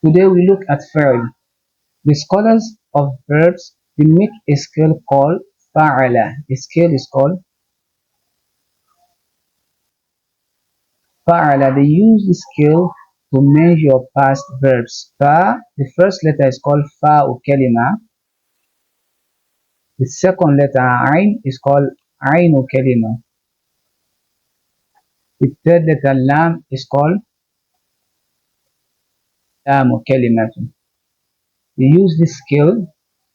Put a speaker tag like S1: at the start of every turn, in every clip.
S1: Today we look at فعل. The scholars of verbs, they make a scale called فعل. The scale is called فعل. They use the scale to measure past verbs. The first letter is called فاء كلمة. The second letter عين is called عين كلمة. The third letter lam is called لام كلمة. They use this scale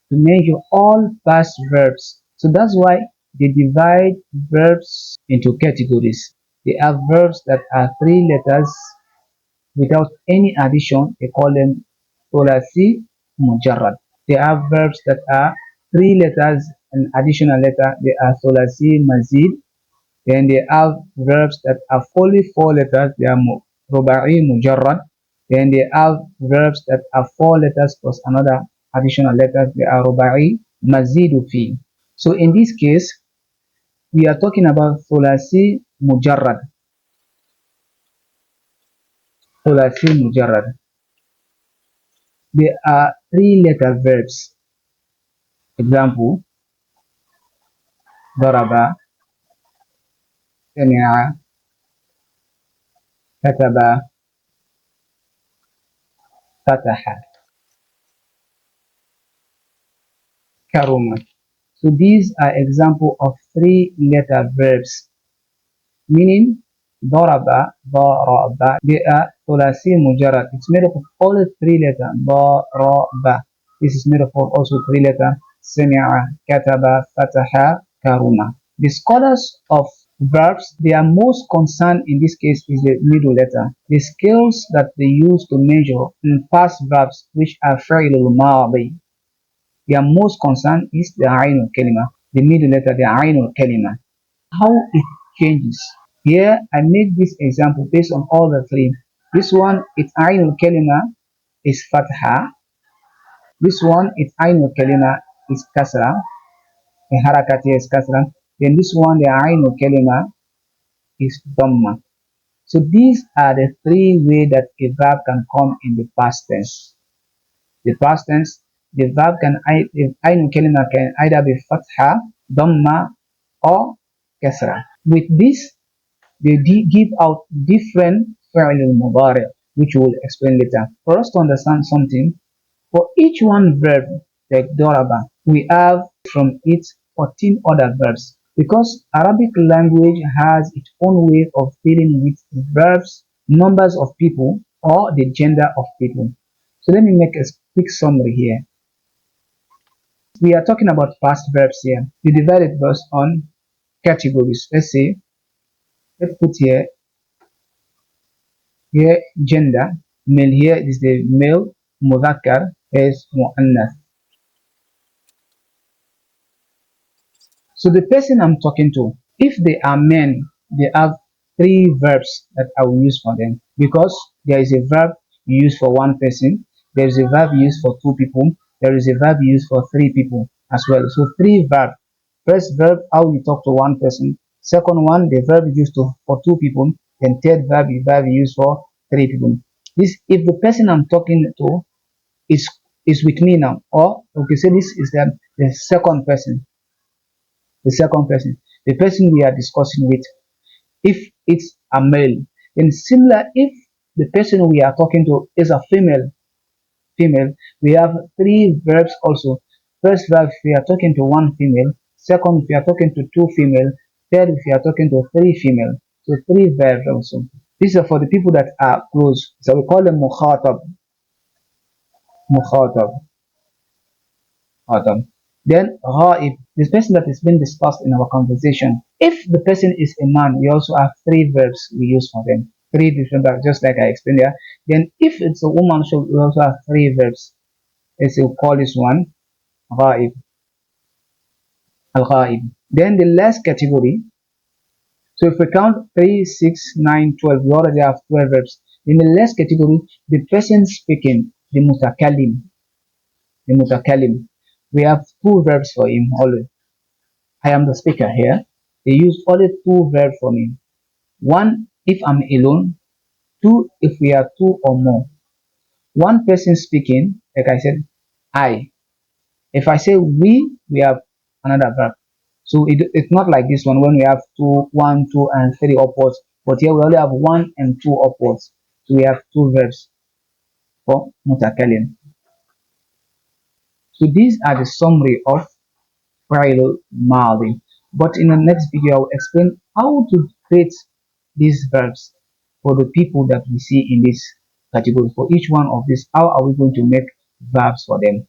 S1: to measure all past verbs. So that's why they divide verbs into categories. They have verbs that are three letters without any addition. They call them ثلاثي mujarrad. They have verbs that are three letters and additional letter. They are ثلاثي mazid. Then they have verbs that are only four letters. They are rubai mujarrad. Then they have verbs that are four letters plus another additional letters. They are rubai mazidu fi. So in this case, we are talking about ثلاثي mujarrad. ثلاثي mujarrad. They are three letter verbs. Example: ضرب, سمع, كتب, فتح, كرم. So these are example of three letter verbs, meaning ضرب, ضرب. They are ثلاثي mujarrad. It's made up of all three letters. ضرب. This is made up of also three letters. سمع, كتب, فتح, كرم. The scholars of verbs, they are most concerned in this case is the middle letter. The scales that they use to measure in past verbs, which are فعل الماضي, they are most concerned is the عين الكلمة, the middle letter, the عين الكلمة. How it changes. Here I make this example based on all the three. This one, its عين الكلمة is fatha. This one, its عين الكلمة is kasra. The harakat here is kasra. Then this one, the عين الكلمة is dhamma. So these are the three ways that a verb can come in the past tense. The past tense, the verb can either be fatha, dhamma, or kasra. With this, they give out different fi'l al-mudari, which we will explain later. For us to understand something, for each one verb, like doraba, we have from it 14 other verbs. Because Arabic language has its own way of dealing with verbs, numbers of people, or the gender of people. So let me make a quick summary here. We are talking about past verbs here. We divide it first on categories. Let's put here gender. Male here is the male, mudhakkar is mu'annath. So the person I'm talking to, if they are men, they have three verbs that I will use for them, because there is a verb used for one person, there is a verb used for two people, there is a verb used for three people as well. So three verbs. First verb, how you talk to one person. Second one, the verb used for two people. Then third verb, the verb used for three people. This, if the person I'm talking to is with me now, or okay, say this is the second person. The second person, the person we are discussing with, if it's a male, then similar, if the person we are talking to is a female, we have three verbs also. First verb, if we are talking to one female. Second, if we are talking to two female. Third, if we are talking to three female. So three verbs also. These are for the people that are close. So we call them mukhatab. Mukhatab. Then ghaib, this person that is being discussed in our conversation. If the person is a man, we also have three verbs we use for them. Three different verbs, just like I explained there. Then if it's a woman, so we also have three verbs. Let's say we call this one ghaib, al-ghaib. Then the last category. So if we count 3, 6, 9, 12, we already have 12 verbs. In the last category, the person speaking, the mutakallim. The mutakallim. We have two verbs for him always. I am the speaker here. They use only two verbs for me. One, if I'm alone. Two, if we are two or more. one person speaking, like I said, I. If I say we have another verb. So it's not like this one when we have two, one, two, and three upwards. But here we only have one and two upwards. So we have two verbs for mutakalim. So these are the summary of fa'il madi. But in the next video, I will explain how to create these verbs for the people that we see in this category. For each one of these, how are we going to make verbs for them?